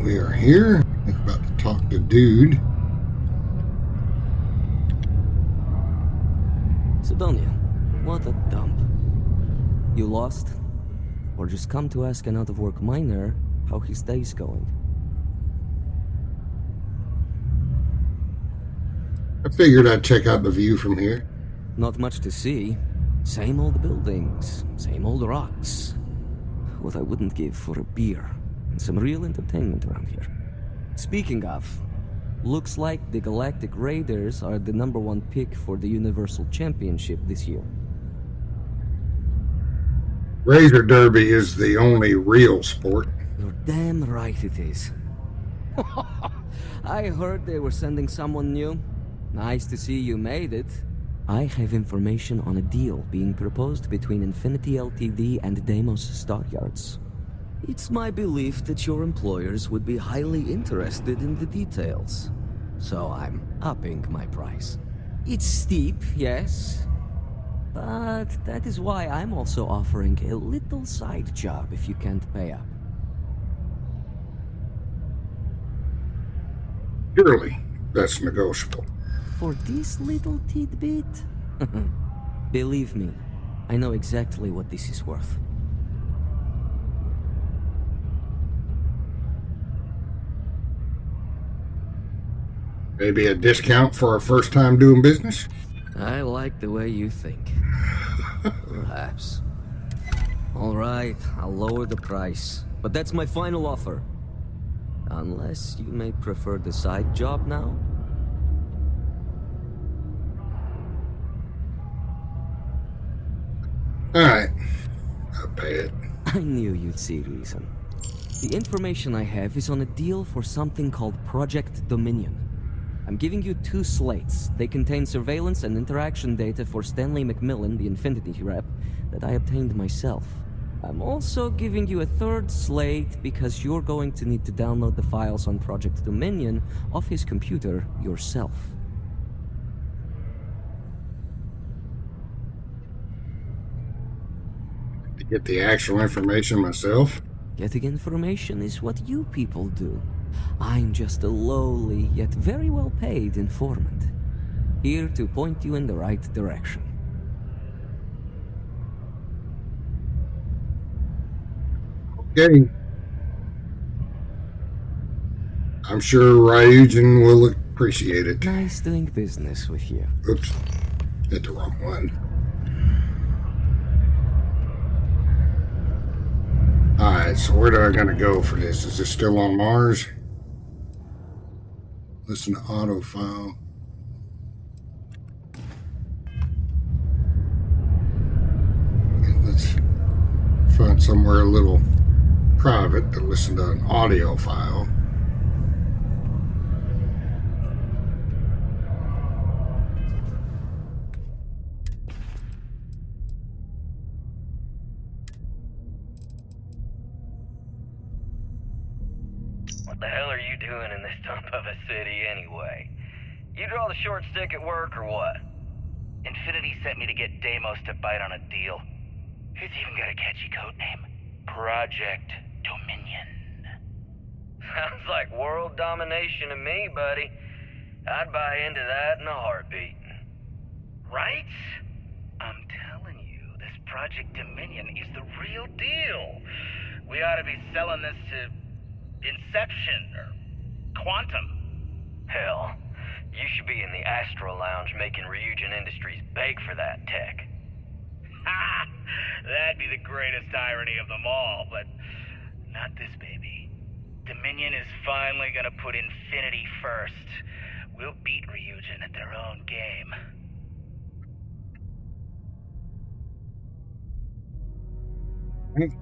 we are here. I'm about to talk to Dude. Sidonia, what a dump. You lost? Or just come to ask an out-of-work miner how his day's going? I figured I'd check out the view from here. Not much to see. Same old buildings, same old rocks. What I wouldn't give for a beer and some real entertainment around here. Speaking of, looks like the Galactic Raiders are the #1 pick for the Universal Championship this year. Razor Derby is the only real sport. You're damn right it is. I heard they were sending someone new. Nice to see you made it. I have information on a deal being proposed between Infinity Ltd and Deimos Stockyards. It's my belief that your employers would be highly interested in the details. So I'm upping my price. It's steep, yes. But that is why I'm also offering a little side job if you can't pay up. Surely, that's negotiable. For this little tidbit? Believe me, I know exactly what this is worth. Maybe a discount for our first time doing business? I like the way you think. Perhaps. All right, I'll lower the price. But that's my final offer. Unless you may prefer the side job now? Alright, I'll pay it. I knew you'd see reason. The information I have is on a deal for something called Project Dominion. I'm giving you 2 slates. They contain surveillance and interaction data for Stanley McMillan, the Infinity rep, that I obtained myself. I'm also giving you a 3rd slate because you're going to need to download the files on Project Dominion off his computer yourself. To get the actual information myself? Getting information is what you people do. I'm just a lowly, yet very well paid informant. Here to point you in the right direction. Okay. I'm sure Ryujin will appreciate it. Nice doing business with you. Oops, hit the wrong one. Alright, so where do I gotta go for this? Is this still on Mars? Listen to auto file. Okay, let's find somewhere a little private to listen to an audio file. What the hell are you doing in this dump of a city anyway? You draw the short stick at work or what? Infinity sent me to get Deimos to bite on a deal. He's even got a catchy code name. Project Dominion. Sounds like world domination to me, buddy. I'd buy into that in a heartbeat. Right? I'm telling you, this Project Dominion is the real deal. We ought to be selling this to Inception or Quantum. Hell, you should be in the Astro Lounge making Ryujin Industries beg for that tech. Ha! That'd be the greatest irony of them all, but not this baby. Dominion is finally gonna put Infinity first. We'll beat Ryujin at their own game. Alright,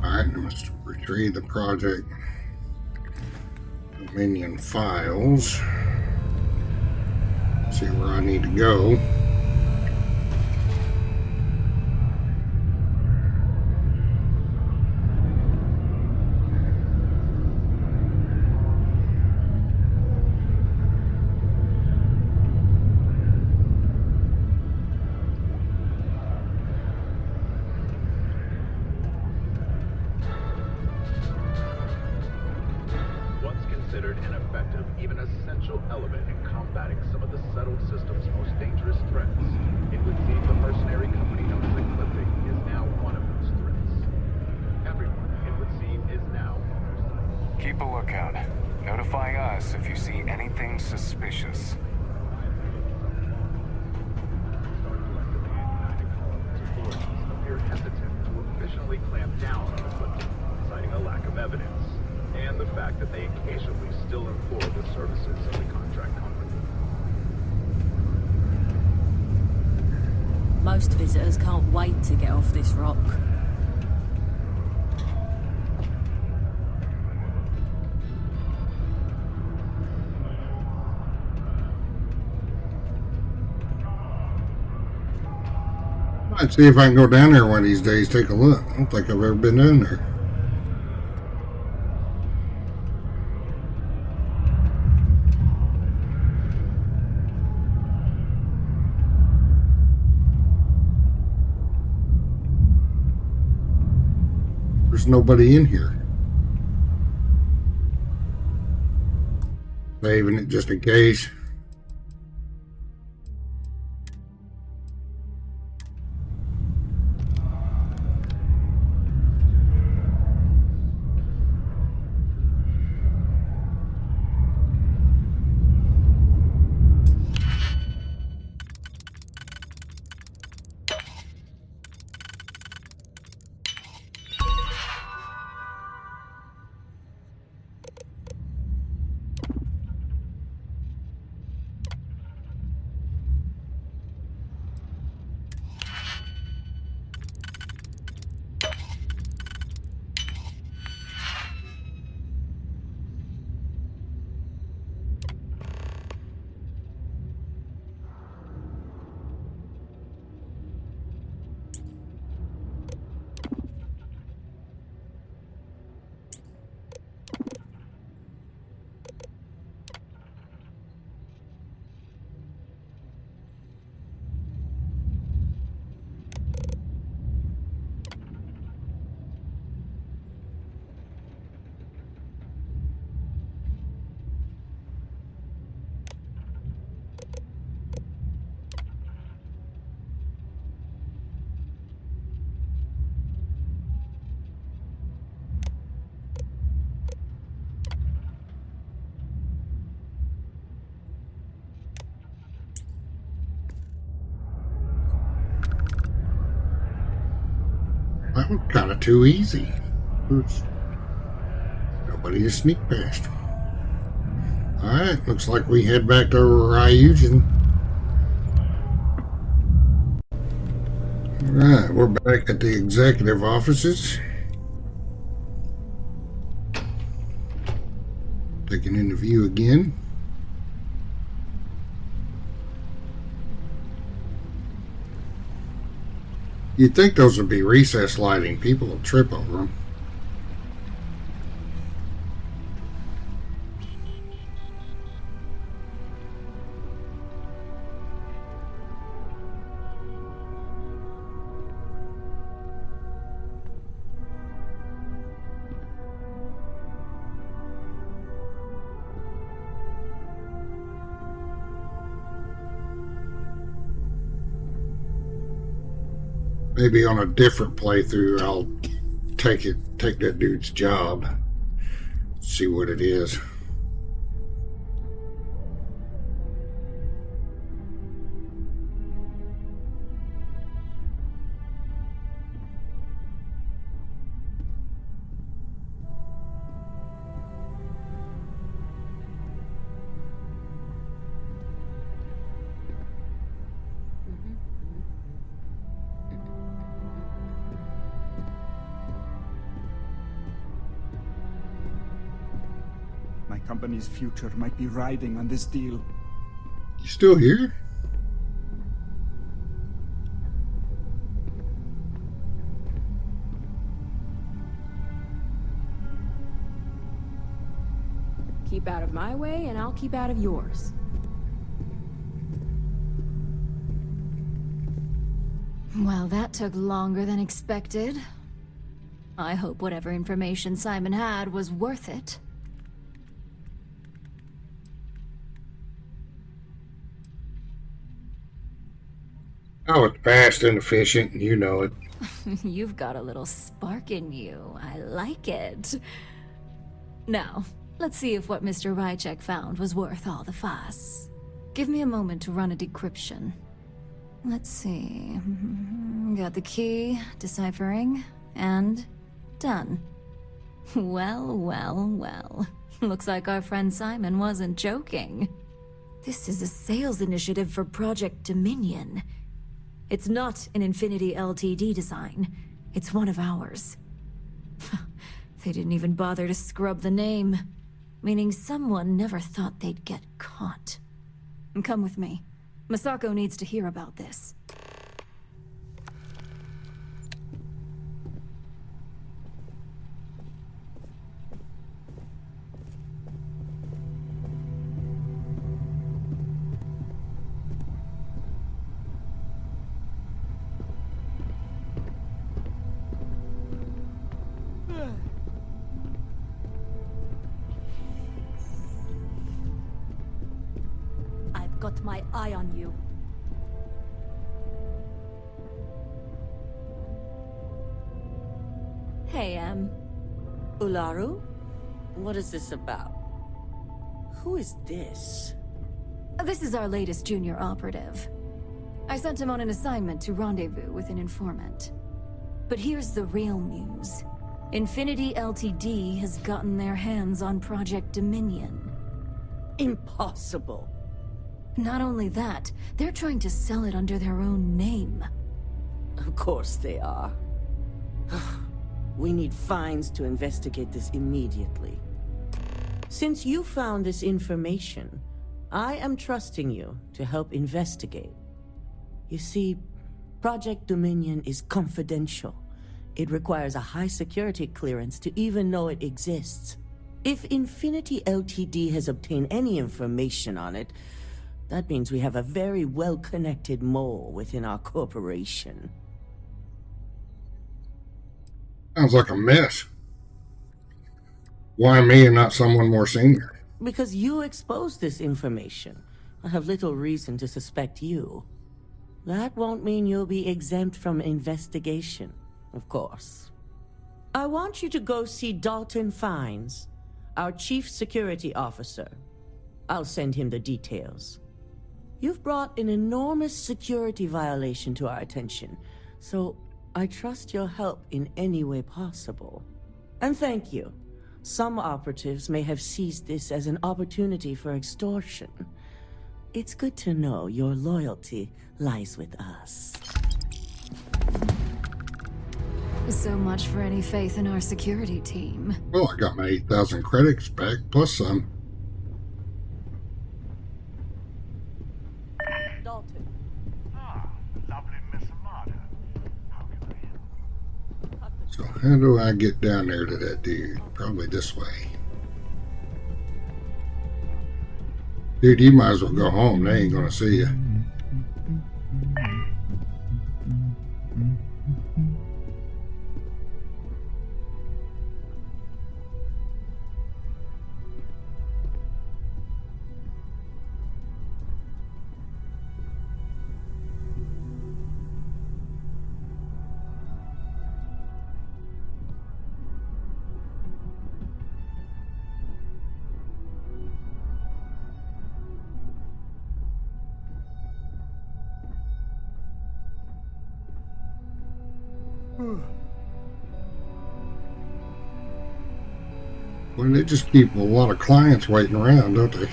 I must retrieve the Project Dominion files. See See where I need to go. Considered an effective, even essential element in combating some of the settled system's most dangerous threats, it would seem the mercenary company known as Ecliptic is now one of those threats. Everyone, it would seem, is now on their side. Keep a lookout. Notify us if you see anything suspicious. Authorities appear hesitant to officially clamp down on Ecliptic, citing a lack of evidence, and the fact that they occasionally still employ the services of the contract company. Most visitors can't wait to get off this rock. I'd see if I can go down there one of these days, take a look. I don't think I've ever been down there. There's nobody in here. Saving it just in case. That was kind of too easy. There's nobody to sneak past. Alright, looks like we head back to Ryujin. Alright, we're back at the executive offices. Taking in the view again. You'd think those would be recess lighting. People will trip over them. Maybe on a different playthrough, I'll take that dude's job, see what it is. My company's future might be riding on this deal. You still here? Keep out of my way, and I'll keep out of yours. Well, that took longer than expected. I hope whatever information Simon had was worth it. Oh, it's fast and efficient, and you know it. You've got a little spark in you. I like it. Now, let's see if what Mr. Ryujin found was worth all the fuss. Give me a moment to run a decryption. Let's see. Got the key, deciphering, and done. Well, well, well. Looks like our friend Simon wasn't joking. This is a sales initiative for Project Dominion. It's not an Infinity Ltd design. It's one of ours. They didn't even bother to scrub the name, meaning someone never thought they'd get caught. Come with me. Masako needs to hear about this. I've got my eye on you. Hey, Ularu? What is this about? Who is this? This is our latest junior operative. I sent him on an assignment to rendezvous with an informant. But here's the real news. Infinity Ltd has gotten their hands on Project Dominion. Impossible. Not only that, they're trying to sell it under their own name. Of course they are. We need fines to investigate this immediately. Since you found this information, I am trusting you to help investigate. You see, Project Dominion is confidential. It requires a high security clearance to even know it exists. If Infinity Ltd has obtained any information on it, that means we have a very well-connected mole within our corporation. Sounds like a mess. Why me and not someone more senior? Because you exposed this information. I have little reason to suspect you. That won't mean you'll be exempt from investigation, of course. I want you to go see Dalton Fines, our chief security officer. I'll send him the details. You've brought an enormous security violation to our attention, so I trust your help in any way possible. And thank you. Some operatives may have seized this as an opportunity for extortion. It's good to know your loyalty lies with us. So much for any faith in our security team. Well, I got my 8,000 credits back, plus some. Dalton. Lovely Miss Amada. How can I help? So how do I get down there to that dude? Probably this way. Dude, you might as well go home. They ain't gonna see you. Well, they just keep a lot of clients waiting around, don't they?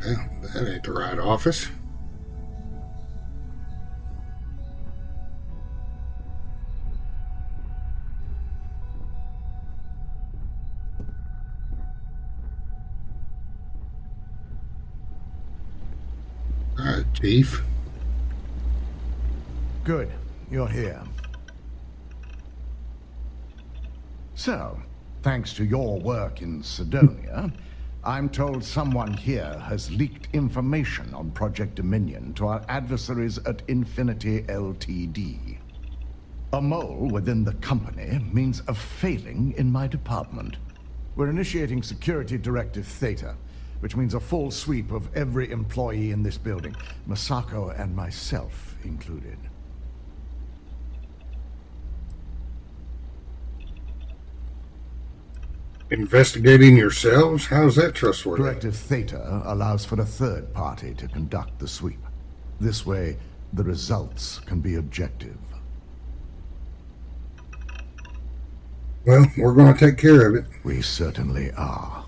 Well, that ain't the right office. Chief. Good. You're here. So, thanks to your work in Sidonia, I'm told someone here has leaked information on Project Dominion to our adversaries at Infinity Ltd. A mole within the company means a failing in my department. We're initiating Security Directive Theta, which means a full sweep of every employee in this building, Masako and myself included. Investigating yourselves? How's that trustworthy? Directive Theta allows for a third party to conduct the sweep. This way, the results can be objective. Well, we're going to take care of it. We certainly are.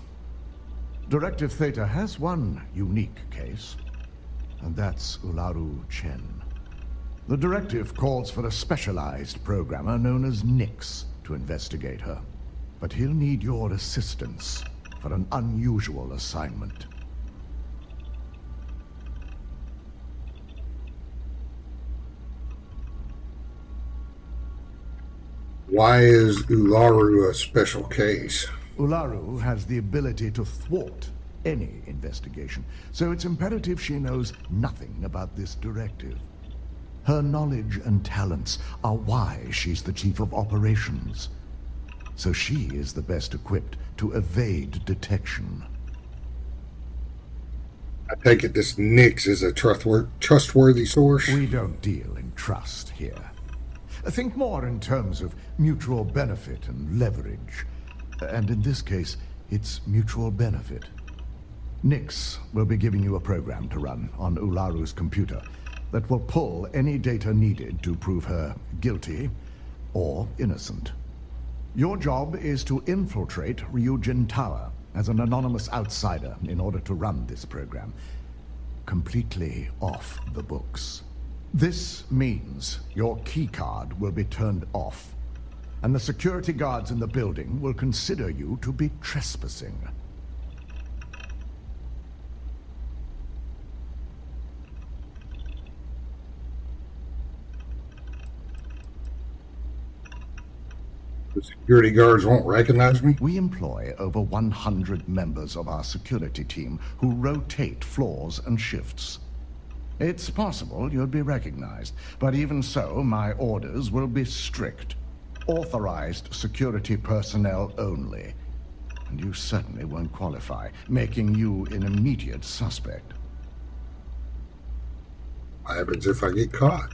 Directive Theta has one unique case, and that's Ularu Chen. The directive calls for a specialized programmer known as Nix to investigate her. But he'll need your assistance for an unusual assignment. Why is Ularu a special case? Ularu has the ability to thwart any investigation, so it's imperative she knows nothing about this directive. Her knowledge and talents are why she's the chief of operations. So she is the best equipped to evade detection. I take it this Nix is a trustworthy source? We don't deal in trust here. Think more in terms of mutual benefit and leverage. And in this case, it's mutual benefit. Nix will be giving you a program to run on Ularu's computer that will pull any data needed to prove her guilty or innocent. Your job is to infiltrate Ryujin Tower as an anonymous outsider in order to run this program completely off the books. This means your keycard will be turned off, and the security guards in the building will consider you to be trespassing. The security guards won't recognize me? We employ over 100 members of our security team who rotate floors and shifts. It's possible you'd be recognized, but even so, my orders will be strict. Authorized security personnel only. And you certainly won't qualify, making you an immediate suspect. What happens if I get caught?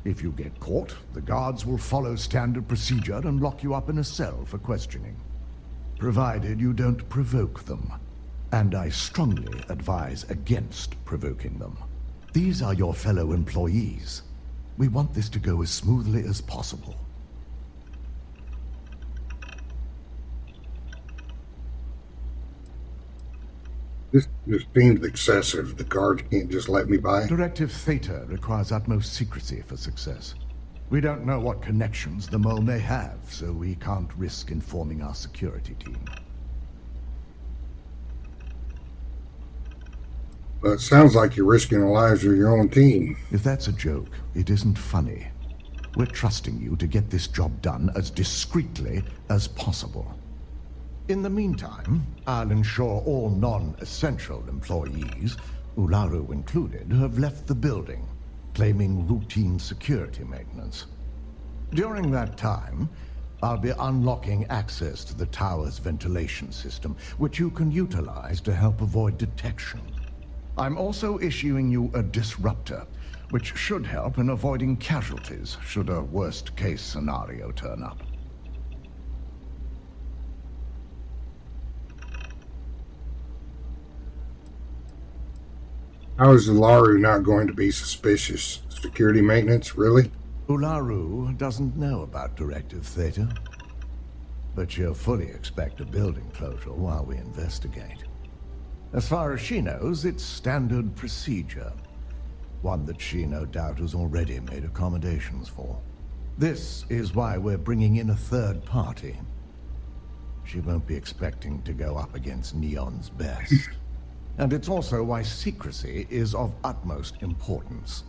If you get caught, the guards will follow standard procedure and lock you up in a cell for questioning. Provided you don't provoke them. And I strongly advise against provoking them. These are your fellow employees. We want this to go as smoothly as possible. This just seems excessive. The guards can't just let me by. Directive Theta requires utmost secrecy for success. We don't know what connections the mole may have, so we can't risk informing our security team. Well, it sounds like you're risking the lives of your own team. If that's a joke, it isn't funny. We're trusting you to get this job done as discreetly as possible. In the meantime, I'll ensure all non-essential employees, Ularu included, have left the building, claiming routine security maintenance. During that time, I'll be unlocking access to the tower's ventilation system, which you can utilize to help avoid detection. I'm also issuing you a disruptor, which should help in avoiding casualties should a worst-case scenario turn up. How is Ularu not going to be suspicious? Security maintenance, really? Ularu doesn't know about Directive Theta, but she'll fully expect a building closure while we investigate. As far as she knows, it's standard procedure, one that she no doubt has already made accommodations for. This is why we're bringing in a third party. She won't be expecting to go up against Neon's best. And it's also why secrecy is of utmost importance.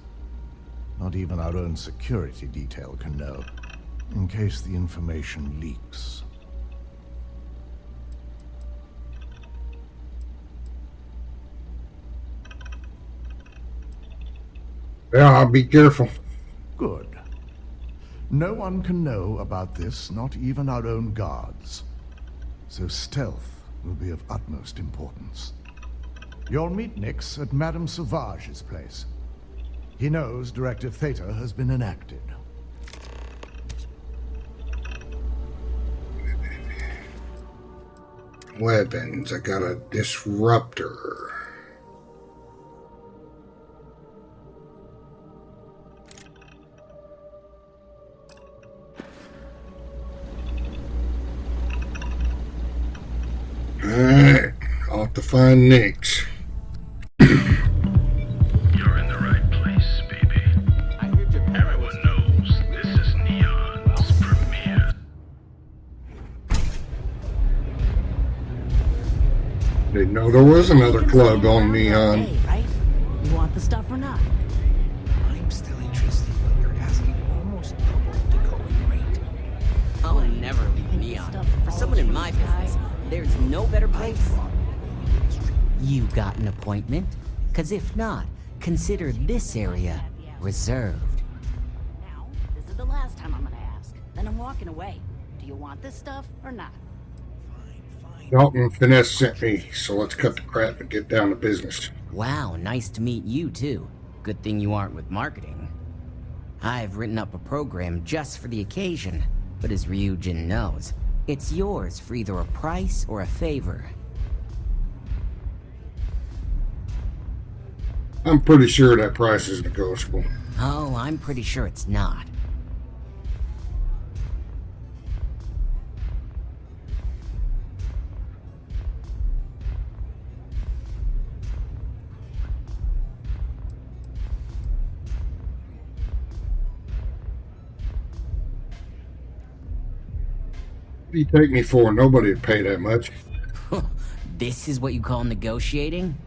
Not even our own security detail can know, in case the information leaks. Yeah, I'll be careful. Good. No one can know about this, not even our own guards. So stealth will be of utmost importance. You'll meet Nix at Madame Sauvage's place. He knows Directive Theta has been enacted. Weapons. I got a disruptor. Alright, off to find Nix. You're in the right place, baby. Everyone knows this is Neon's premiere. Didn't know there was another club on Neon. Hey, right? You want the stuff or not? I'm still interested, but you're asking almost double the going rate. I'll never leave Neon. For someone in my business, there's no better place. You got an appointment? Because if not, consider this area reserved. Now, this is the last time I'm gonna ask. Then I'm walking away. Do you want this stuff or not? Dalton Finesse sent me, so let's cut the crap and get down to business. Wow, nice to meet you too. Good thing you aren't with marketing. I've written up a program just for the occasion, but as Ryujin knows, it's yours for either a price or a favor. I'm pretty sure that price is negotiable. Oh, I'm pretty sure it's not. What do you take me for? Nobody would pay that much. This is what you call negotiating?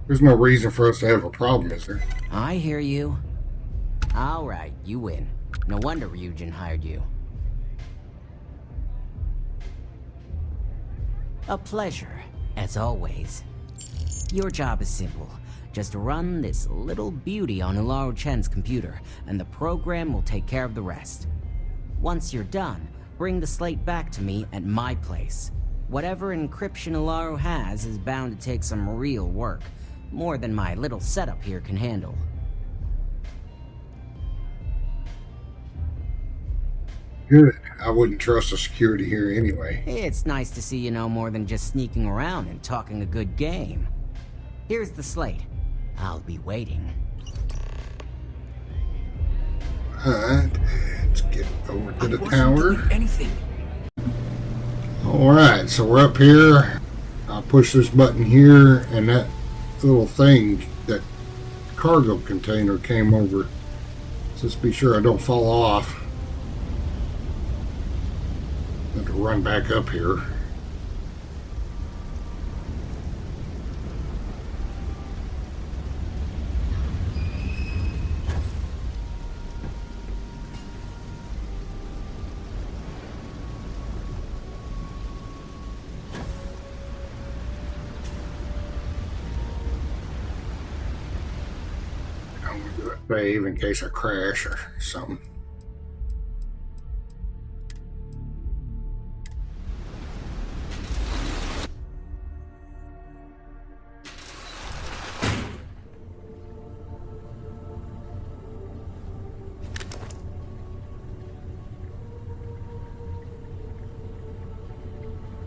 There's no reason for us to have a problem, is there? I hear you. All right, you win. No wonder Ryujin hired you. A pleasure, as always. Your job is simple. Just run this little beauty on Ularu Chen's computer, and the program will take care of the rest. Once you're done, bring the slate back to me at my place. Whatever encryption Ularu has is bound to take some real work. More than my little setup here can handle. Good. I wouldn't trust the security here anyway. It's nice to see you know more than just sneaking around and talking a good game. Here's the slate. I'll be waiting. Alright, let's get over to the tower. Anything. Alright, so we're up here. I'll push this button here, and that little thing, that cargo container came over. Just be sure I don't fall off. Have to run back up here. I'm gonna do a save in case I crash or something.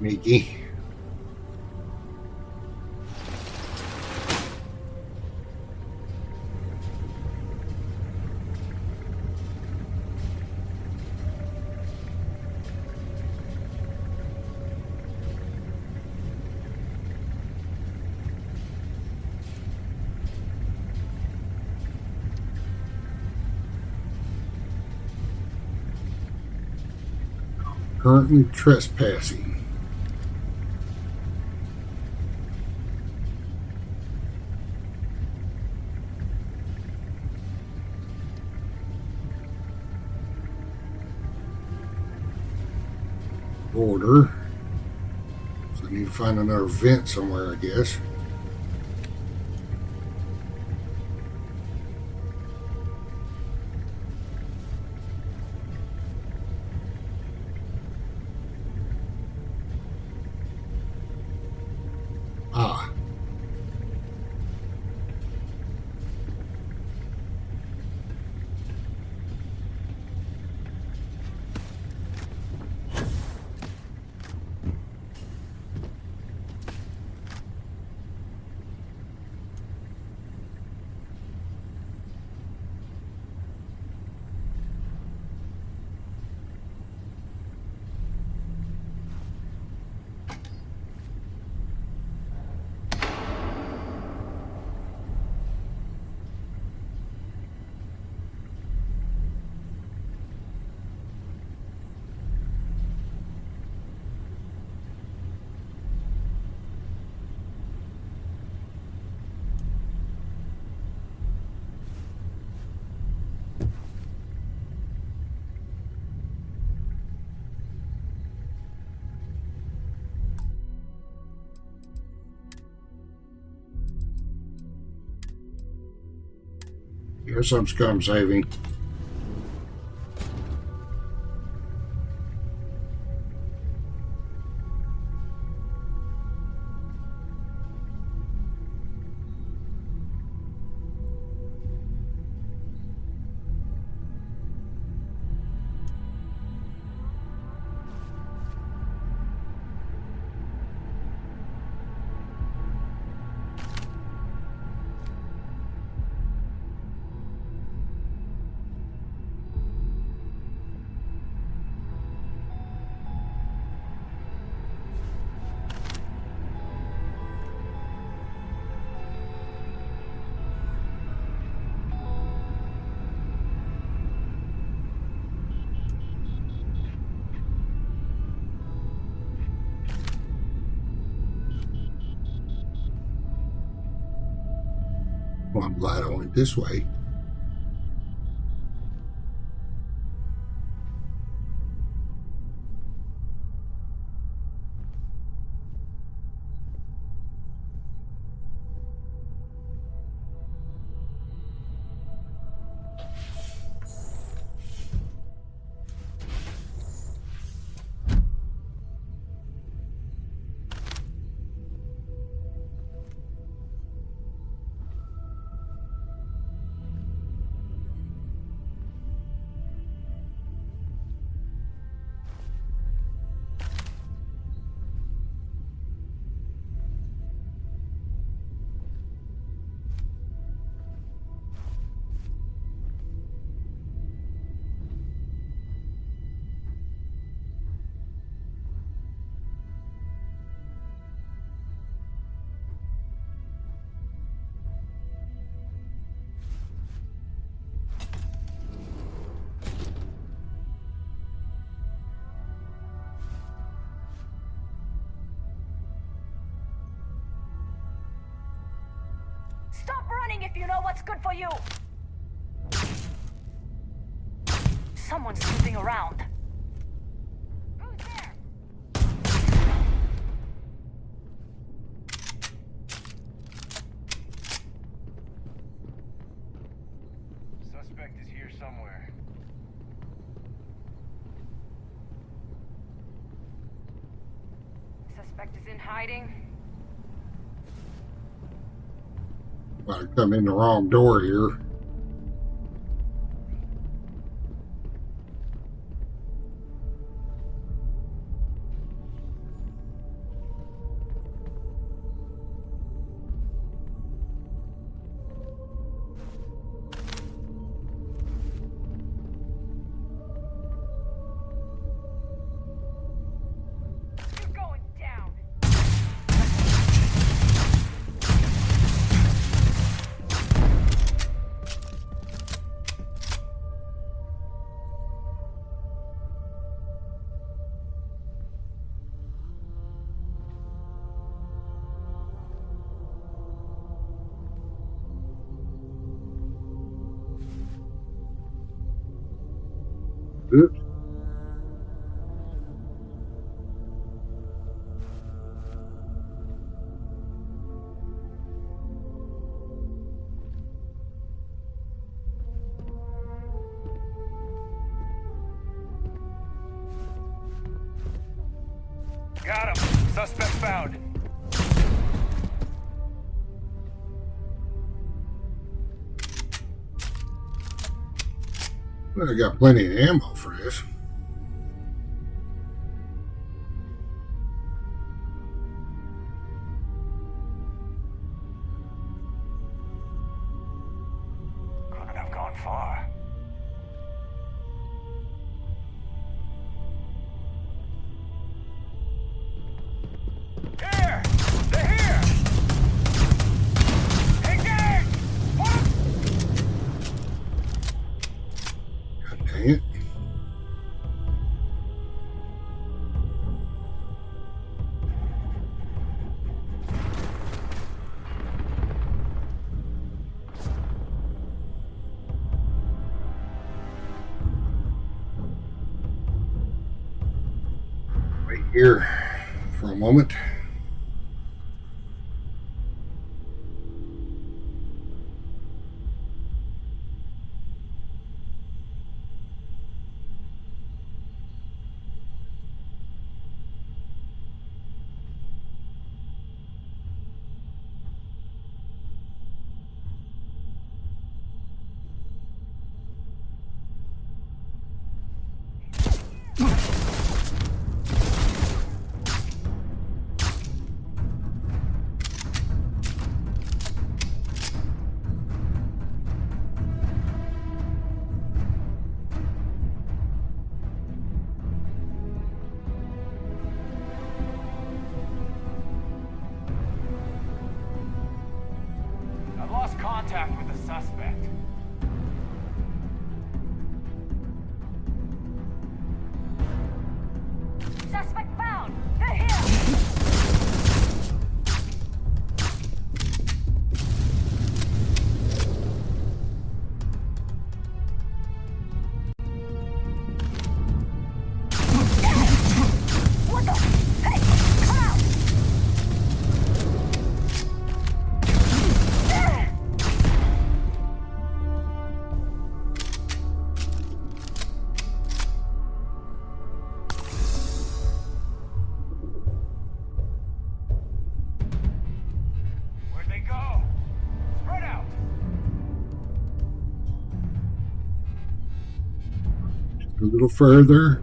Mickey. Currently trespassing. border. So I need to find another vent somewhere, I guess. Ah. Here's some scum saving. Well, I'm glad I went this way. Stop running if you know what's good for you! Someone's snooping around. Who's there? Suspect is here somewhere. Suspect is in hiding. I come in the wrong door here. You're going down. Oops. Got him. Suspect found. Well, I got plenty of ammo for this. Couldn't have gone far. Here! They're here! Engage! God dang it. Wait here for a moment. I've lost contact with the suspect. Suspect found! They're here! What the? Hey! Come out! Where'd they go? Spread out! A little further.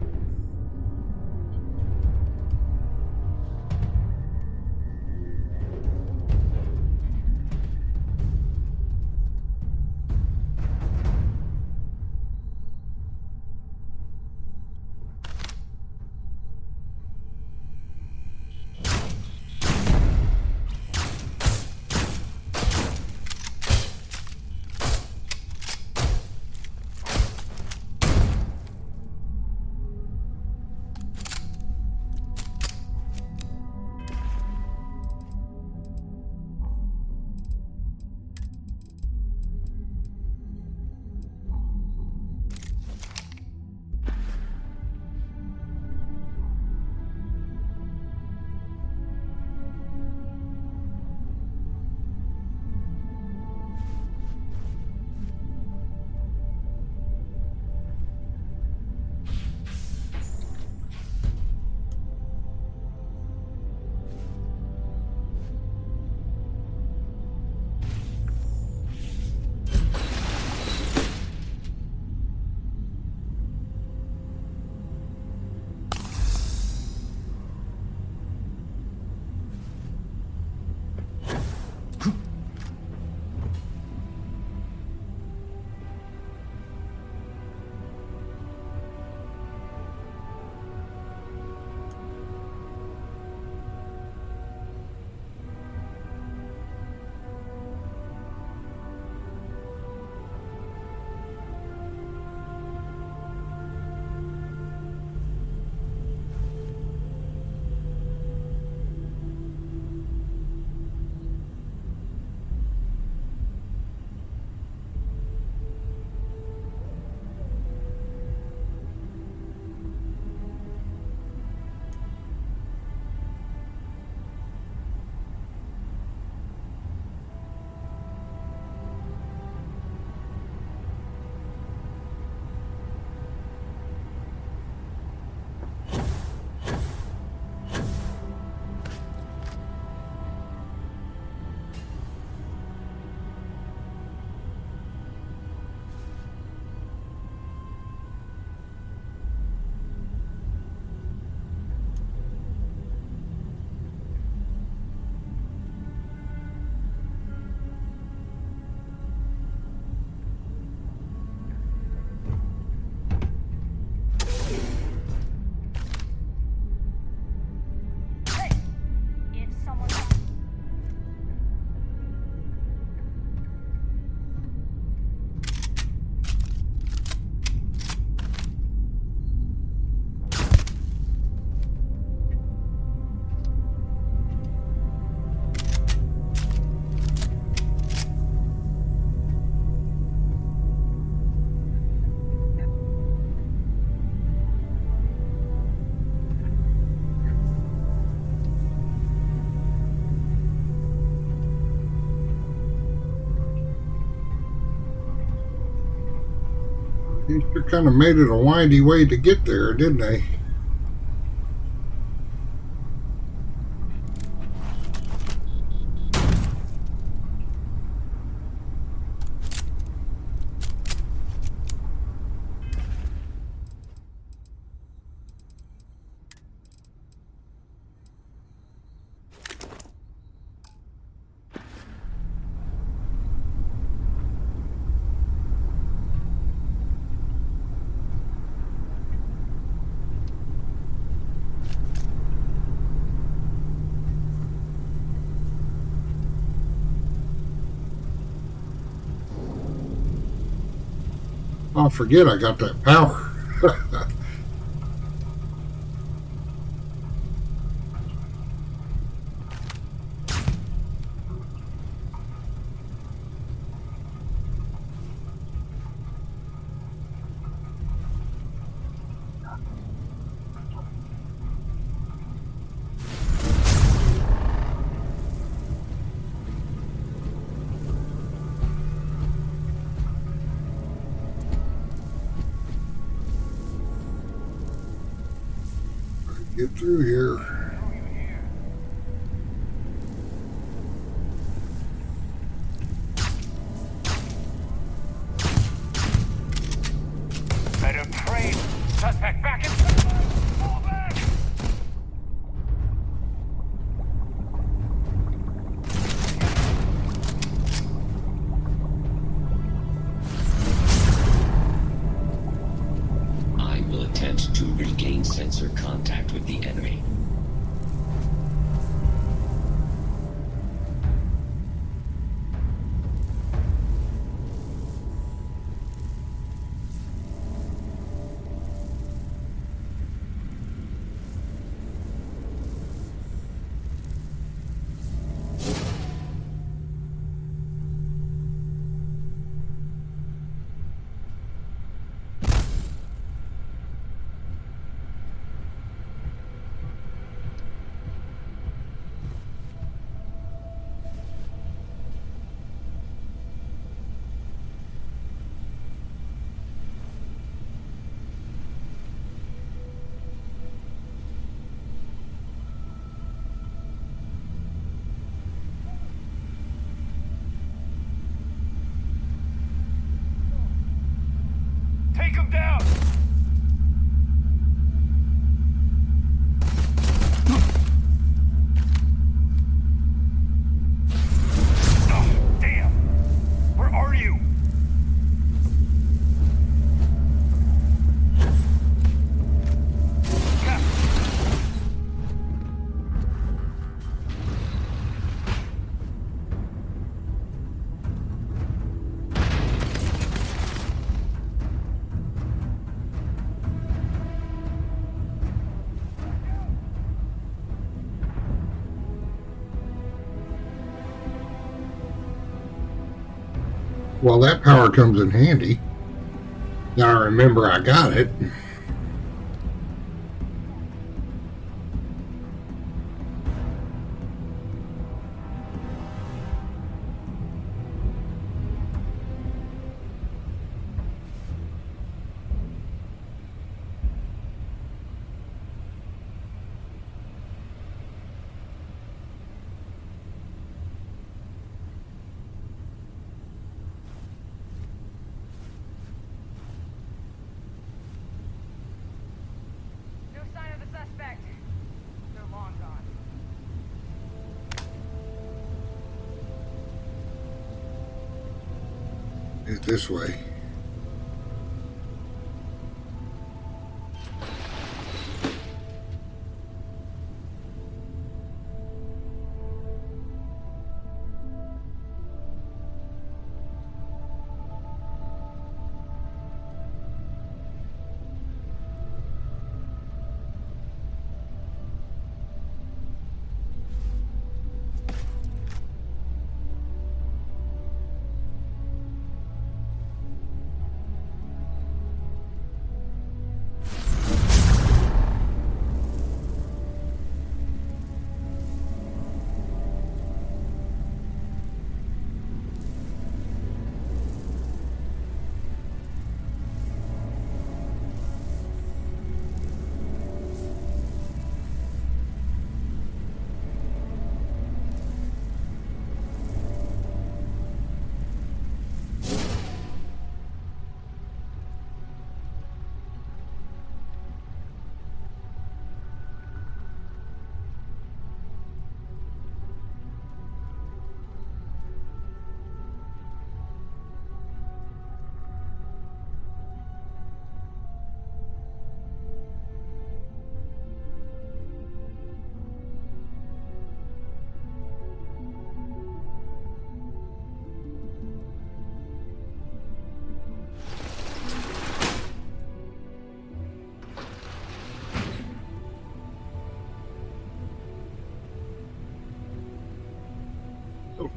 They sure kind of made it a windy way to get there, didn't they? Oh, forget I got that power. Get through here. Better pray. Suspect back in. Fall back. I will attempt to regain sensor contact with the enemy. Take him down! Oh, damn! Where are you? Well, that power comes in handy. Now I remember I got it. No sign of the suspect. They're long gone. It's this way.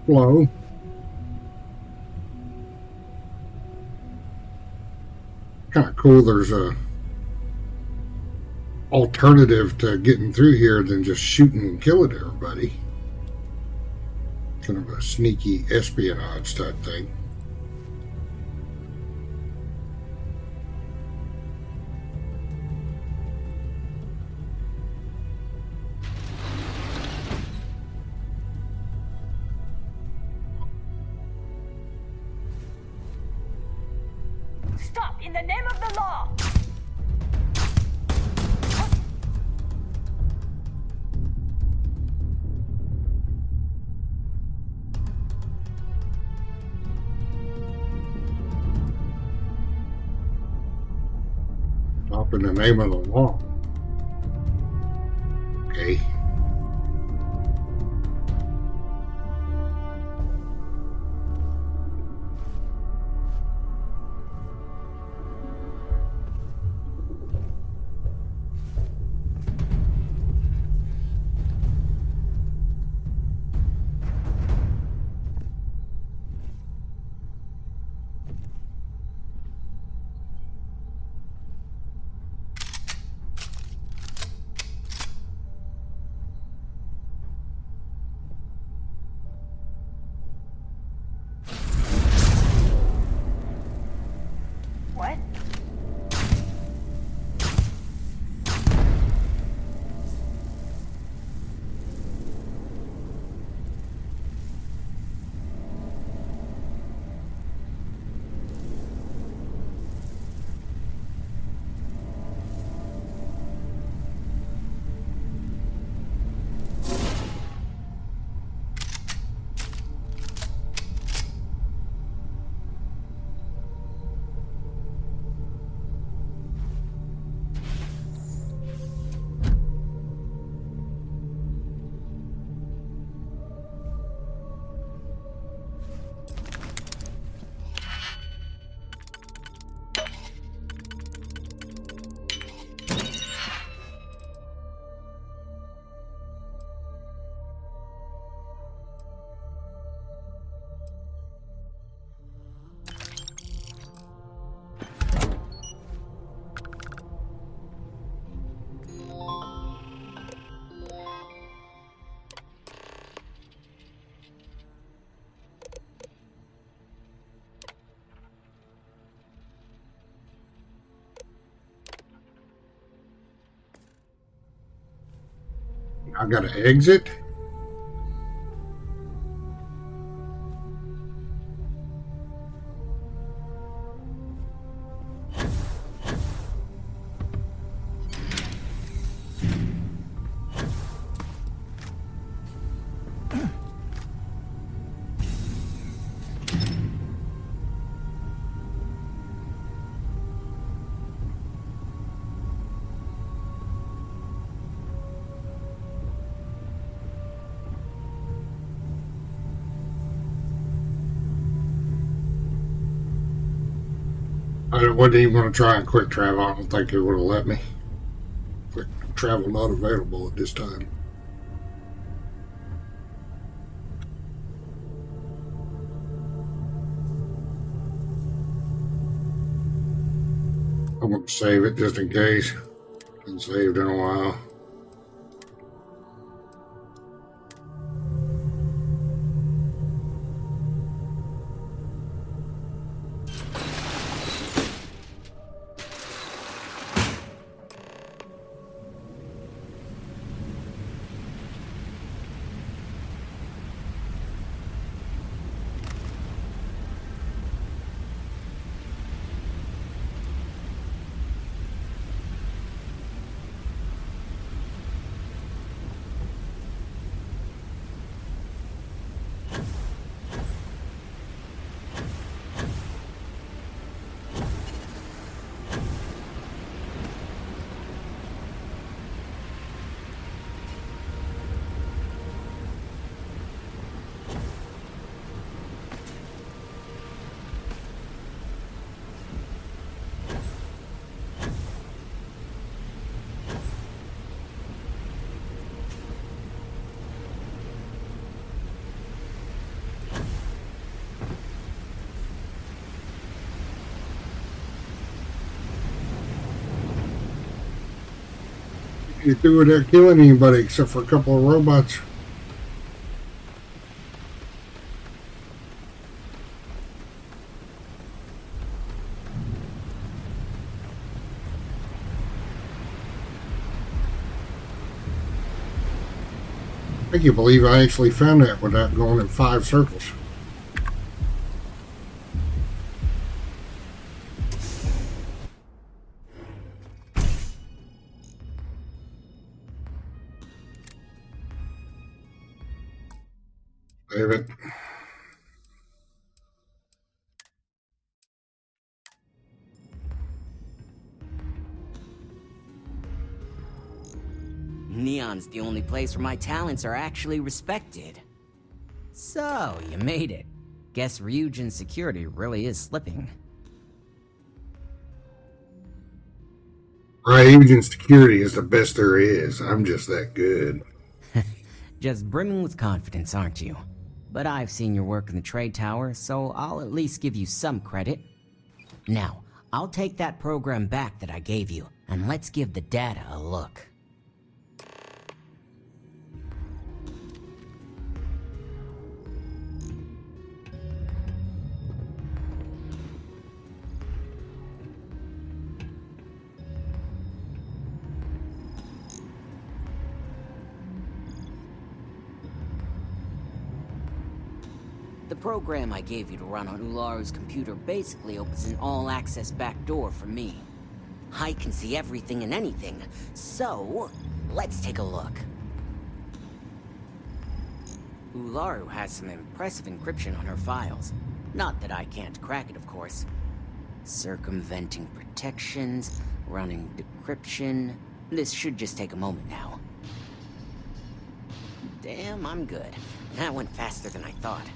flow. Kind of cool. There's a alternative to getting through here than just shooting and killing everybody. Kind of a sneaky espionage type thing. Stop in the name of the law! Stop in the name of the law. Okay. What? I gotta exit. I wasn't even going to try and quick travel. I don't think it would have let me. Quick travel not available at this time. I'm going to save it just in case. Been saved in a while. You through without killing anybody except for a couple of robots. I can't believe I actually found that without going in 5 circles. Save it. Neon's the only place where my talents are actually respected. So, you made it. Guess Ryujin's security really is slipping. Ryujin security is the best there is. I'm just that good. Just brimming with confidence, aren't you? But I've seen your work in the trade tower, so I'll at least give you some credit. Now, I'll take that program back that I gave you, and let's give the data a look. The program I gave you to run on Ularu's computer basically opens an all-access backdoor for me. I can see everything and anything, so let's take a look. Ularu has some impressive encryption on her files. Not that I can't crack it, of course. Circumventing protections, running decryption. This should just take a moment now. Damn, I'm good. That went faster than I thought.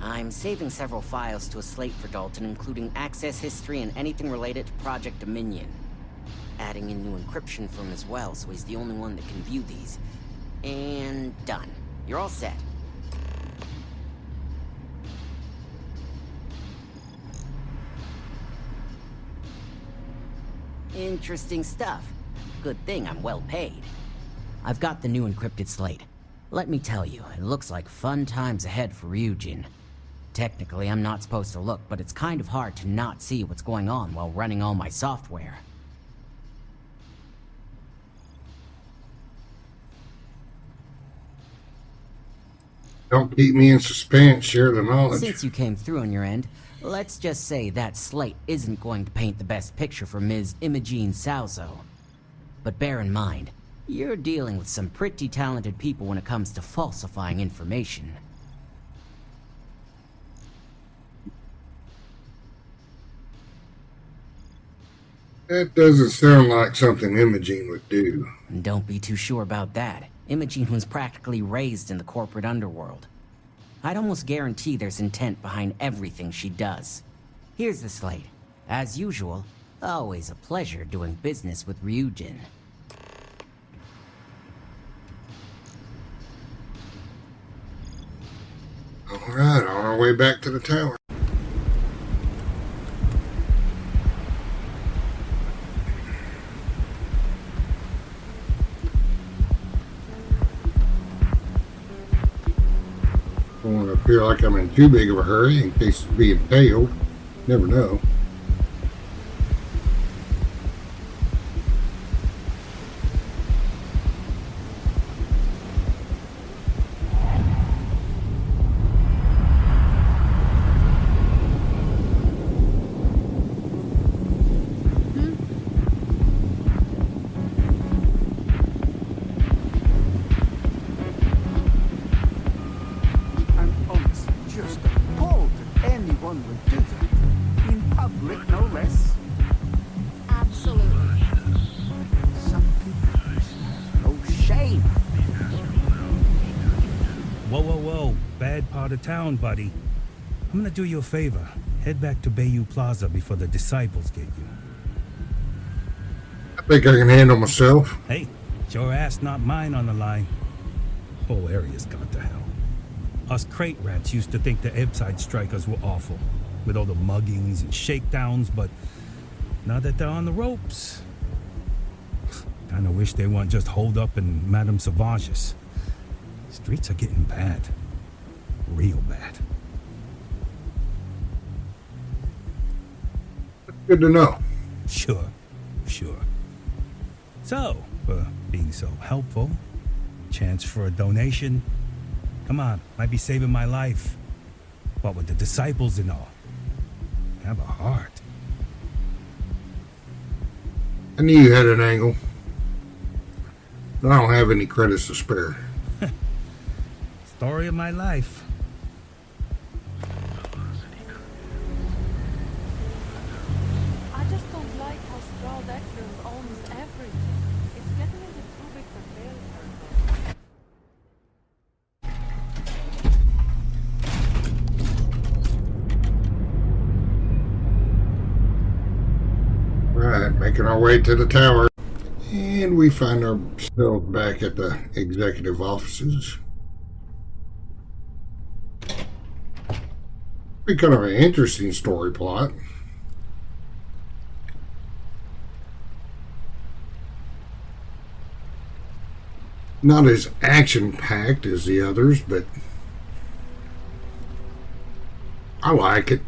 I'm saving several files to a slate for Dalton, including access history and anything related to Project Dominion. Adding in new encryption for him as well, so he's the only one that can view these. And done. You're all set. Interesting stuff. Good thing I'm well paid. I've got the new encrypted slate. Let me tell you, it looks like fun times ahead for Ryujin. Technically, I'm not supposed to look, but it's kind of hard to not see what's going on while running all my software. Don't keep me in suspense, share the knowledge. Since you came through on your end, let's just say that slate isn't going to paint the best picture for Ms. Imogene Salzo. But bear in mind, you're dealing with some pretty talented people when it comes to falsifying information. That doesn't sound like something Imogene would do. Don't be too sure about that. Imogene was practically raised in the corporate underworld. I'd almost guarantee there's intent behind everything she does. Here's the slate. As usual, always a pleasure doing business with Ryujin. Alright, on our way back to the tower. Don't want to appear like I'm in too big of a hurry in case it's being tailed. Never know. Town, buddy. I'm gonna do you a favor. Head back to Bayou Plaza before the disciples get you. I think I can handle myself. Hey, it's your ass, not mine on the line. Whole area's gone to hell. Us crate rats used to think the Ebbside strikers were awful, with all the muggings and shakedowns, but now that they're on the ropes, Kinda wish they weren't just holed up in Madame Sauvage's. Streets are getting bad. Real bad. Good to know. Sure. So, for being so helpful, chance for a donation. Come on, might be saving my life. What with the disciples and all. Have a heart. I knew you had an angle. But I don't have any credits to spare. Story of my life. I just don't like how Straw Vector owns everything. It's getting a bit too big for failure. Right, making our way to the tower. And we find ourselves back at the executive offices. Be kind of an interesting story plot. Not as action-packed as the others, but I like it.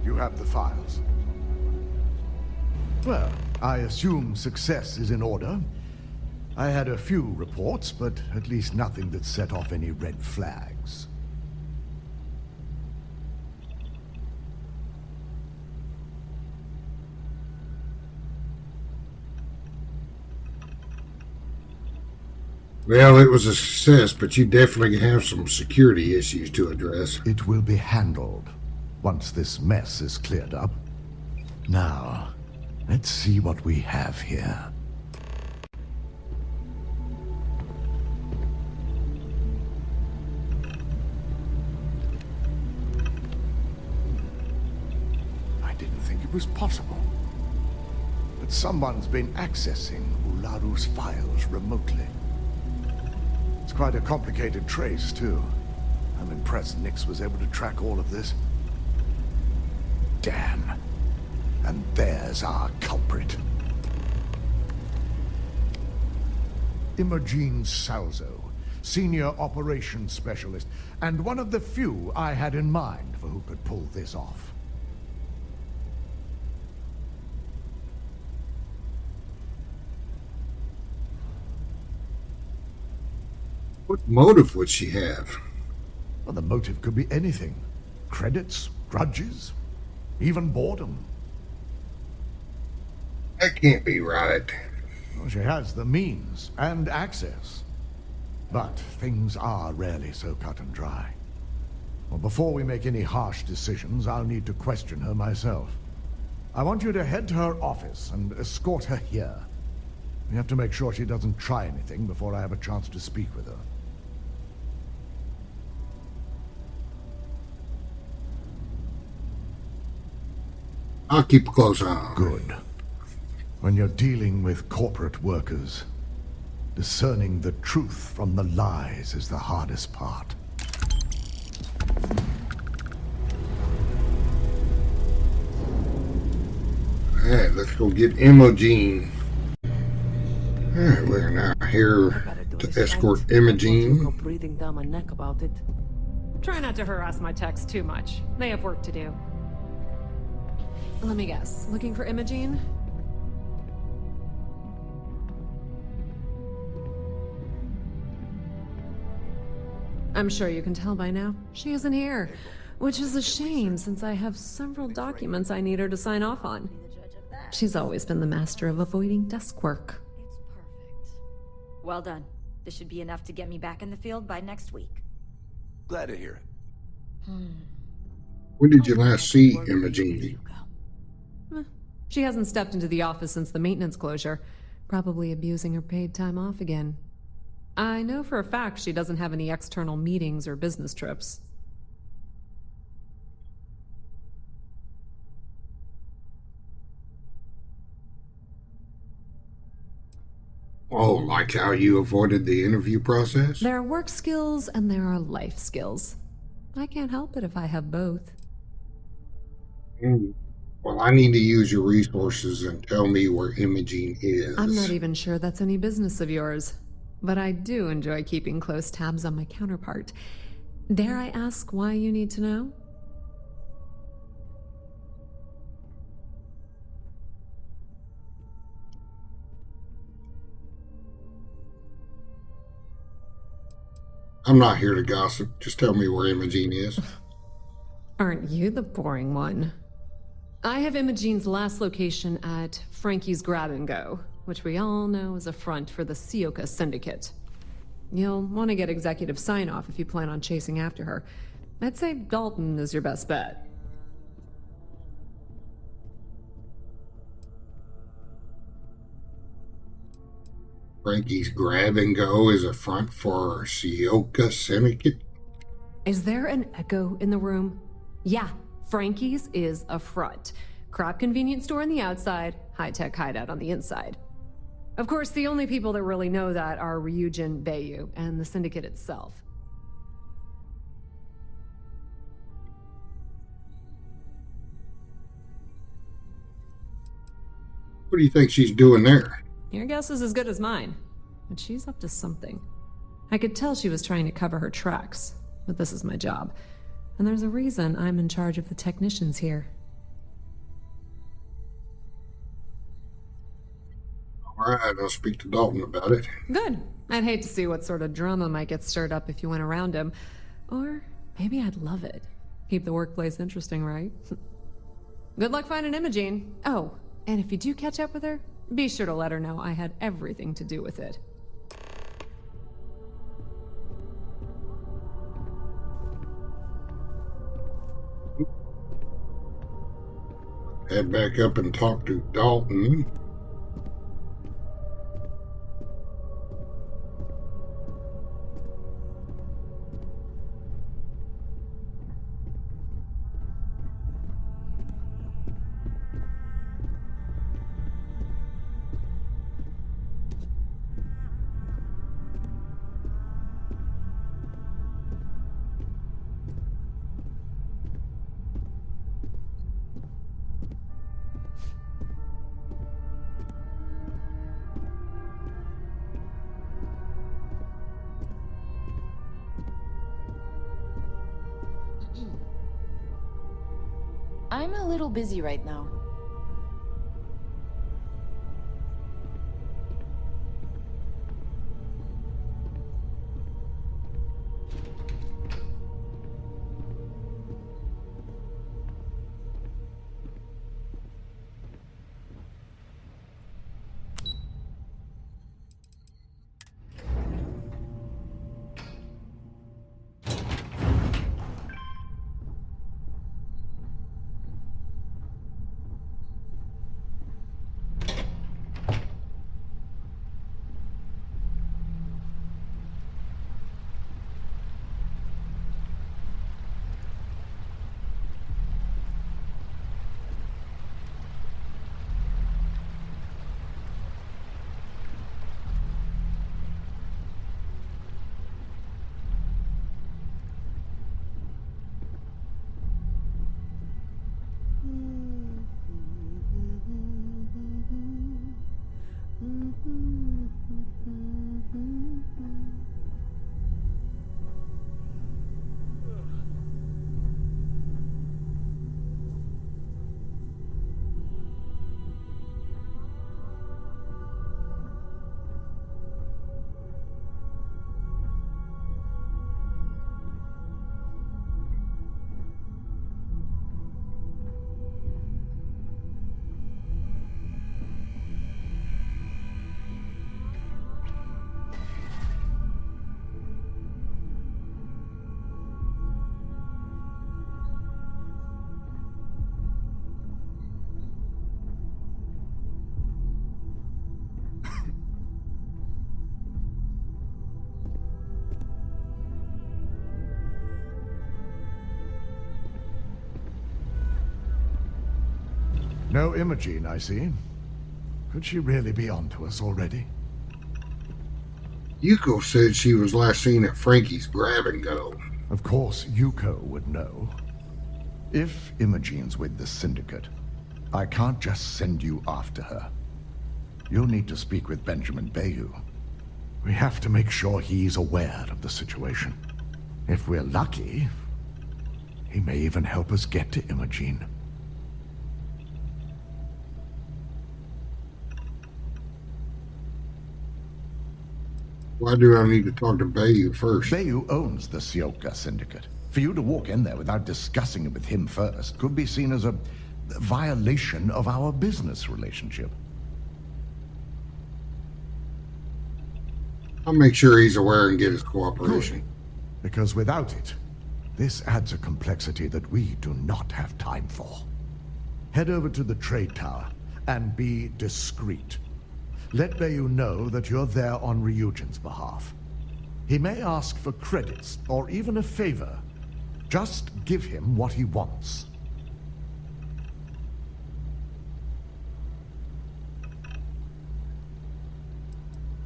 You have the files. Well, I assume success is in order. I had a few reports, but at least nothing that set off any red flags. Well, it was a success, but you definitely have some security issues to address. It will be handled once this mess is cleared up. Now, let's see what we have here. I didn't think it was possible. But someone's been accessing Ularu's files remotely. It's quite a complicated trace, too. I'm impressed Nix was able to track all of this. Damn. And there's our culprit. Imogen Salzo, Senior Operations Specialist, and one of the few I had in mind for who could pull this off. What motive would she have? Well, the motive could be anything. Credits, grudges, even boredom. That can't be right. Well, she has the means and access. But things are rarely so cut and dry. Well, before we make any harsh decisions, I'll need to question her myself. I want you to head to her office and escort her here. We have to make sure she doesn't try anything before I have a chance to speak with her. I'll keep a close eye on her. Good. When you're dealing with corporate workers, discerning the truth from the lies is the hardest part. Alright, let's go get Imogen. Alright, we're now here to escort Imogene. Go breathing down my neck about it. Try not to harass my techs too much. They have work to do. Let me guess. Looking for Imogene? I'm sure you can tell by now. She isn't here. Which is a shame, since I have several documents I need her to sign off on. She's always been the master of avoiding desk work. It's perfect. Well done. This should be enough to get me back in the field by next week. Glad to hear it. When did you last see Imogene? She hasn't stepped into the office since the maintenance closure. Probably abusing her paid time off again. I know for a fact she doesn't have any external meetings or business trips. Oh, like how you avoided the interview process? There are work skills and there are life skills. I can't help it if I have both. Well, I need to use your resources and tell me where Imogene is. I'm not even sure that's any business of yours, but I do enjoy keeping close tabs on my counterpart. Dare I ask why you need to know? I'm not here to gossip. Just tell me where Imogene is. Aren't you the boring one? I have Imogene's last location at Frankie's Grab and Go, which we all know is a front for the Sioka Syndicate. You'll want to get executive sign-off if you plan on chasing after her. I'd say Dalton is your best bet. Frankie's Grab and Go is a front for Sioka Syndicate? Is there an echo in the room? Yeah, Frankie's is a front. Crap convenience store on the outside, high-tech hideout on the inside. Of course, the only people that really know that are Ryujin, Bayu, and the Syndicate itself. What do you think she's doing there? Your guess is as good as mine, but she's up to something. I could tell she was trying to cover her tracks, but this is my job. And there's a reason I'm in charge of the technicians here. All right, I'll speak to Dalton about it. Good. I'd hate to see what sort of drama might get stirred up if you went around him. Or maybe I'd love it. Keep the workplace interesting, right? Good luck finding Imogene. Oh, and if you do catch up with her, be sure to let her know I had everything to do with it. Head back up and talk to Dalton. I'm a little busy right now. No Imogene, I see. Could she really be onto us already? Yuko said she was last seen at Frankie's Grab and Go. Of course, Yuko would know. If Imogene's with the Syndicate, I can't just send you after her. You'll need to speak with Benjamin Bayou. We have to make sure he's aware of the situation. If we're lucky, he may even help us get to Imogene. Why do I need to talk to Bayou first? Bayou owns the Sioka Syndicate. For you to walk in there without discussing it with him first could be seen as a violation of our business relationship. I'll make sure he's aware and get his cooperation. Good. Because without it, this adds a complexity that we do not have time for. Head over to the trade tower and be discreet. Let Bayou know that you're there on Ryujin's behalf. He may ask for credits or even a favor. Just give him what he wants.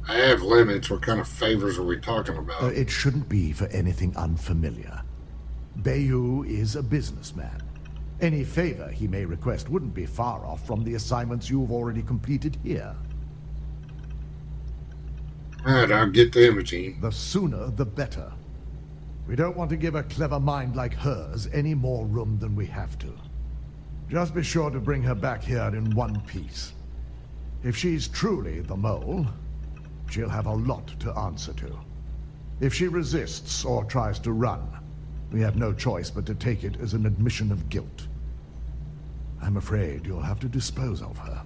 I have limits. What kind of favors are we talking about? It shouldn't be for anything unfamiliar. Bayou is a businessman. Any favor he may request wouldn't be far off from the assignments you've already completed here. Alright, I'll get to Imogene. The sooner, the better. We don't want to give a clever mind like hers any more room than we have to. Just be sure to bring her back here in one piece. If she's truly the mole, she'll have a lot to answer to. If she resists or tries to run, we have no choice but to take it as an admission of guilt. I'm afraid you'll have to dispose of her.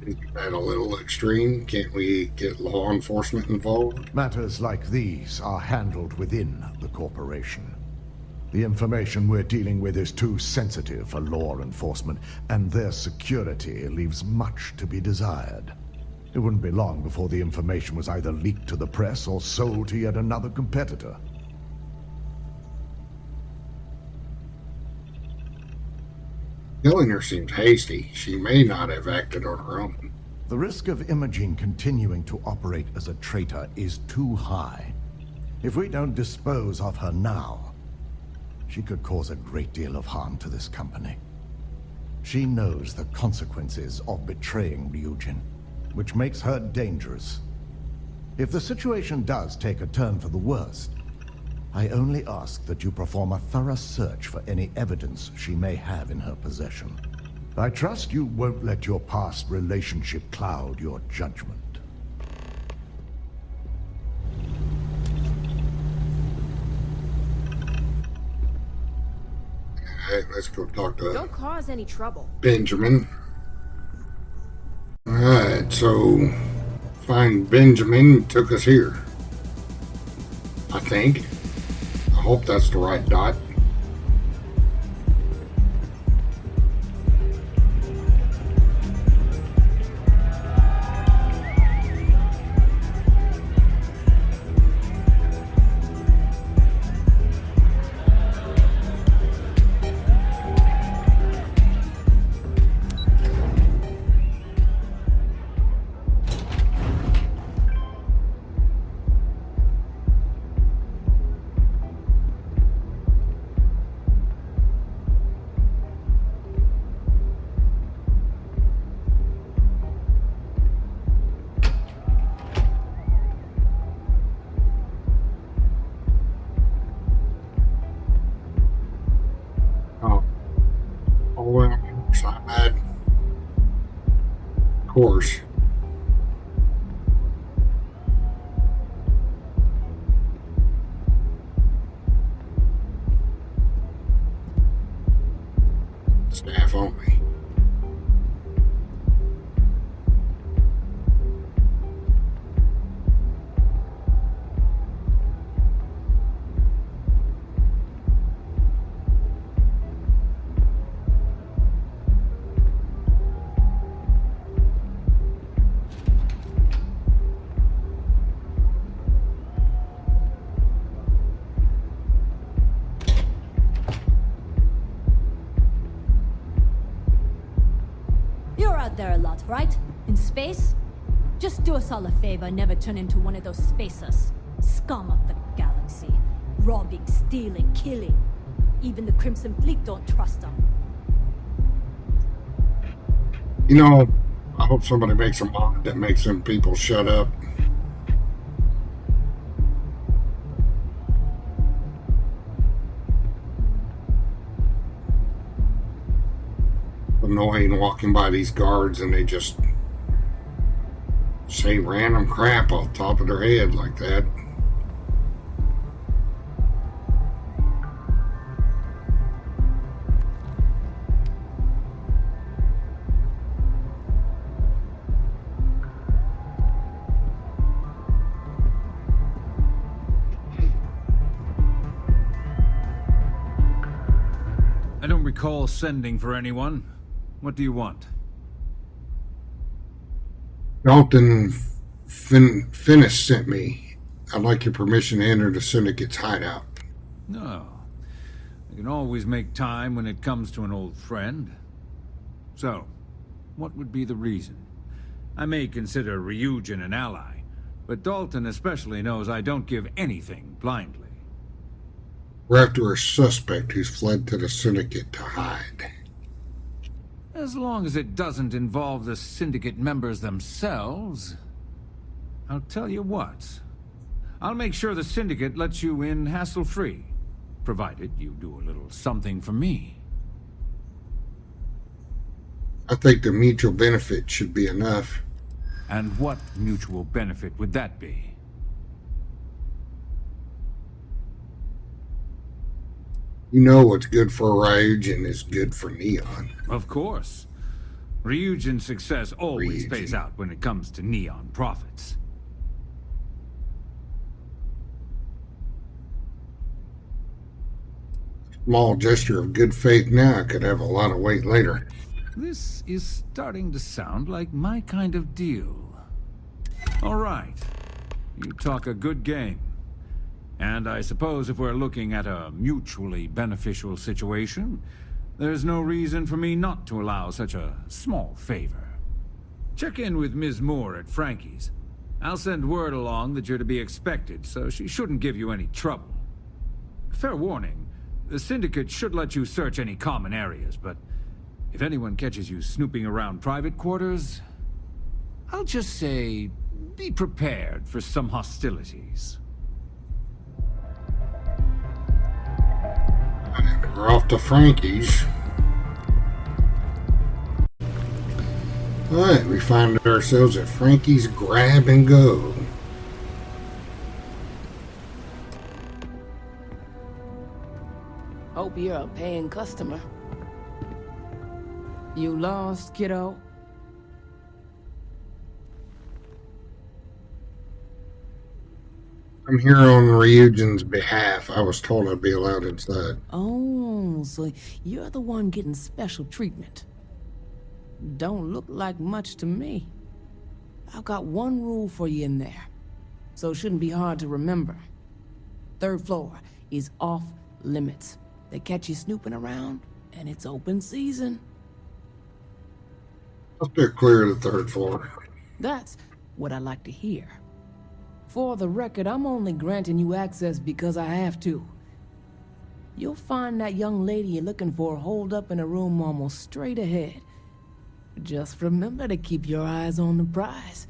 Isn't that a little extreme? Can't we get law enforcement involved? Matters like these are handled within the corporation. The information we're dealing with is too sensitive for law enforcement, and their security leaves much to be desired. It wouldn't be long before the information was either leaked to the press or sold to yet another competitor. Killing her seems hasty. She may not have acted on her own. The risk of Imogene continuing to operate as a traitor is too high. If we don't dispose of her now, she could cause a great deal of harm to this company. She knows the consequences of betraying Ryujin, which makes her dangerous. If the situation does take a turn for the worst, I only ask that you perform a thorough search for any evidence she may have in her possession. I trust you won't let your past relationship cloud your judgment. Alright, let's go talk to Don't cause any trouble. Benjamin. Alright, so find Benjamin took us here. I think. I hope that's the right dot. Side. Of course. Staff only. there a lot, right? In space? Just do us all a favor and never turn into one of those spacers. Scum of the galaxy. Robbing, stealing, killing. Even the Crimson Fleet don't trust them. You know, I hope somebody makes a mod that makes them people shut up. Annoying walking by these guards and they just say random crap off the top of their head like that. I don't recall sending for anyone. What do you want? Dalton Finnis sent me. I'd like your permission to enter the Syndicate's hideout. No. I can always make time when it comes to an old friend. So, what would be the reason? I may consider Ryujin an ally, but Dalton especially knows I don't give anything blindly. We're after a suspect who's fled to the Syndicate to hide. As long as it doesn't involve the Syndicate members themselves. I'll tell you what. I'll make sure the Syndicate lets you in hassle-free, provided you do a little something for me. I think the mutual benefit should be enough. And what mutual benefit would that be? You know what's good for Ryujin is good for Neon. Of course. Ryujin's success always pays out when it comes to Neon profits. Small gesture of good faith now could have a lot of weight later. This is starting to sound like my kind of deal. All right. You talk a good game. And I suppose if we're looking at a mutually beneficial situation, there's no reason for me not to allow such a small favor. Check in with Ms. Moore at Frankie's. I'll send word along that you're to be expected, so she shouldn't give you any trouble. Fair warning, the Syndicate should let you search any common areas, but if anyone catches you snooping around private quarters, I'll just say, be prepared for some hostilities. We're off to Frankie's. Alright, we find ourselves at Frankie's Grab and Go. Hope you're a paying customer. You lost, kiddo? I'm here on Ryujin's behalf. I was told I'd be allowed inside. Oh, so you're the one getting special treatment. Don't look like much to me. I've got one rule for you in there, so it shouldn't be hard to remember. 3rd floor is off limits. They catch you snooping around, and it's open season. I'll steer clear of the 3rd floor. That's what I like to hear. For the record, I'm only granting you access because I have to. You'll find that young lady you're looking for holed up in a room almost straight ahead. Just remember to keep your eyes on the prize.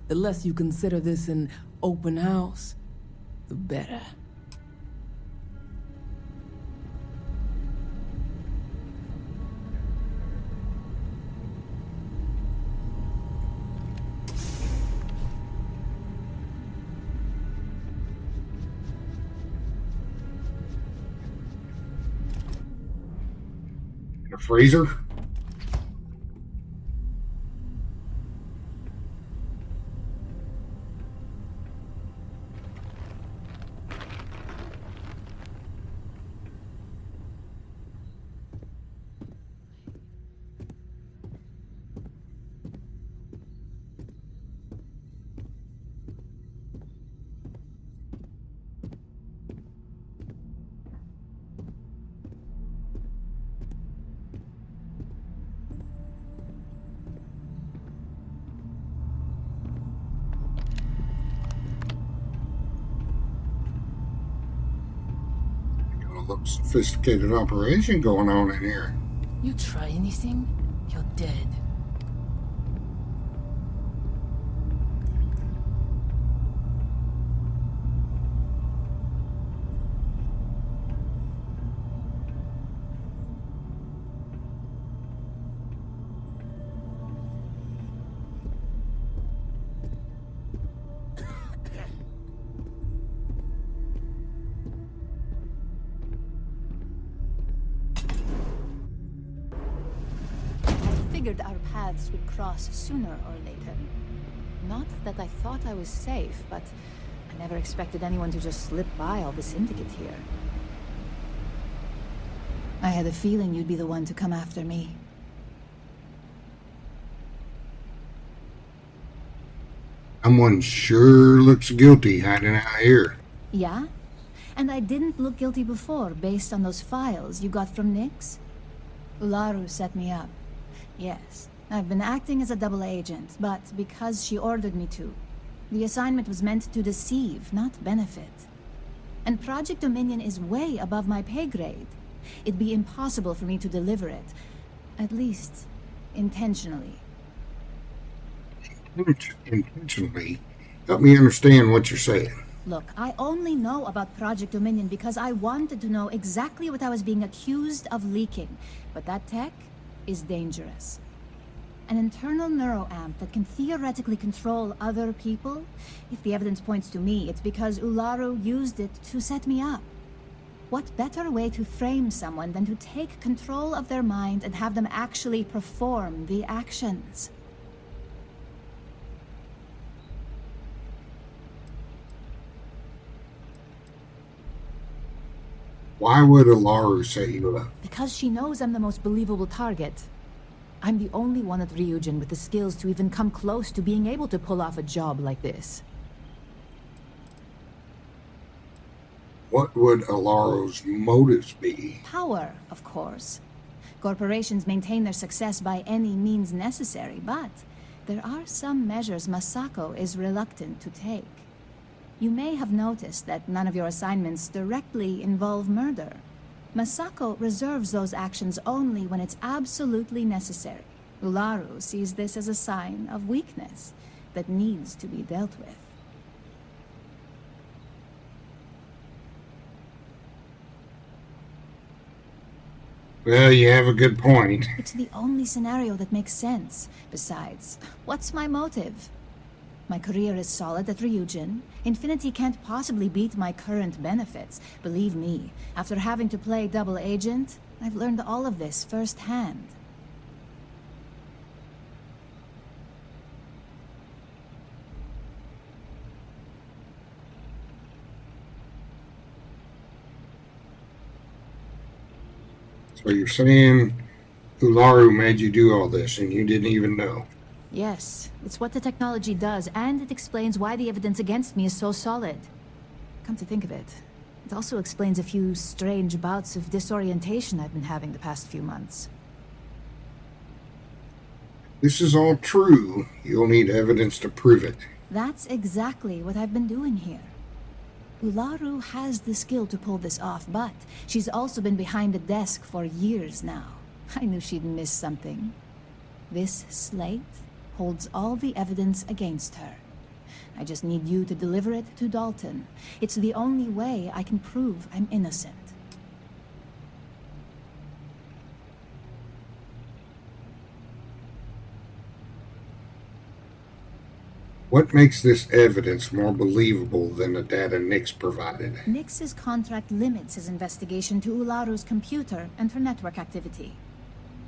The less you consider this an open house, the better. The freezer? Sophisticated operation going on in here. You try anything, you're dead. Figured our paths would cross sooner or later. Not that I thought I was safe, but I never expected anyone to just slip by all the syndicate here. I had a feeling you'd be the one to come after me. Someone sure looks guilty hiding out here. Yeah? And I didn't look guilty before, based on those files you got from Nyx? Ularu set me up. Yes, I've been acting as a double agent, but because she ordered me to. The assignment was meant to deceive, not benefit. And Project Dominion is way above my pay grade. It'd be impossible for me to deliver it. At least, intentionally. Intentionally? Help me understand what you're saying. Look, I only know about Project Dominion because I wanted to know exactly what I was being accused of leaking. But that tech is dangerous. An internal neuroamp that can theoretically control other people? If the evidence points to me, it's because Ularu used it to set me up. What better way to frame someone than to take control of their mind and have them actually perform the actions? Why would Ularu set you up? Because she knows I'm the most believable target. I'm the only one at Ryujin with the skills to even come close to being able to pull off a job like this. What would Ularu's motives be? Power, of course. Corporations maintain their success by any means necessary, but there are some measures Masako is reluctant to take. You may have noticed that none of your assignments directly involve murder. Masako reserves those actions only when it's absolutely necessary. Ularu sees this as a sign of weakness that needs to be dealt with. Well, you have a good point. It's the only scenario that makes sense. Besides, what's my motive? My career is solid at Ryujin. Infinity can't possibly beat my current benefits. Believe me, after having to play double agent, I've learned all of this firsthand. So you're saying Ularu made you do all this and you didn't even know? Yes, it's what the technology does, and it explains why the evidence against me is so solid. Come to think of it, it also explains a few strange bouts of disorientation I've been having the past few months. This is all true. You'll need evidence to prove it. That's exactly what I've been doing here. Ularu has the skill to pull this off, but she's also been behind the desk for years now. I knew she'd miss something. This slate holds all the evidence against her. I just need you to deliver it to Dalton. It's the only way I can prove I'm innocent. What makes this evidence more believable than the data Nyx provided? Nyx's contract limits his investigation to Ularu's computer and her network activity.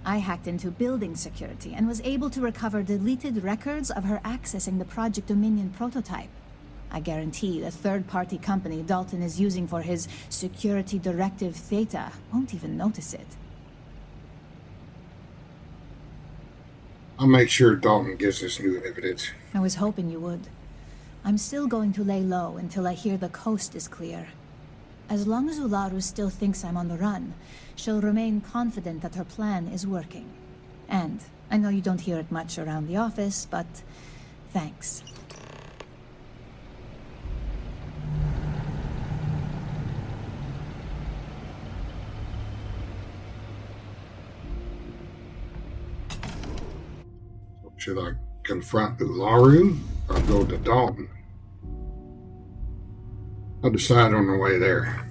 I hacked into building security and was able to recover deleted records of her accessing the Project Dominion prototype. I guarantee the third-party company Dalton is using for his security directive Theta won't even notice it. I'll make sure Dalton gives us new evidence. I was hoping you would. I'm still going to lay low until I hear the coast is clear. As long as Ularu still thinks I'm on the run, she'll remain confident that her plan is working. And I know you don't hear it much around the office, but thanks. Should I confront Ularu or go to Dalton? I'll decide on the way there.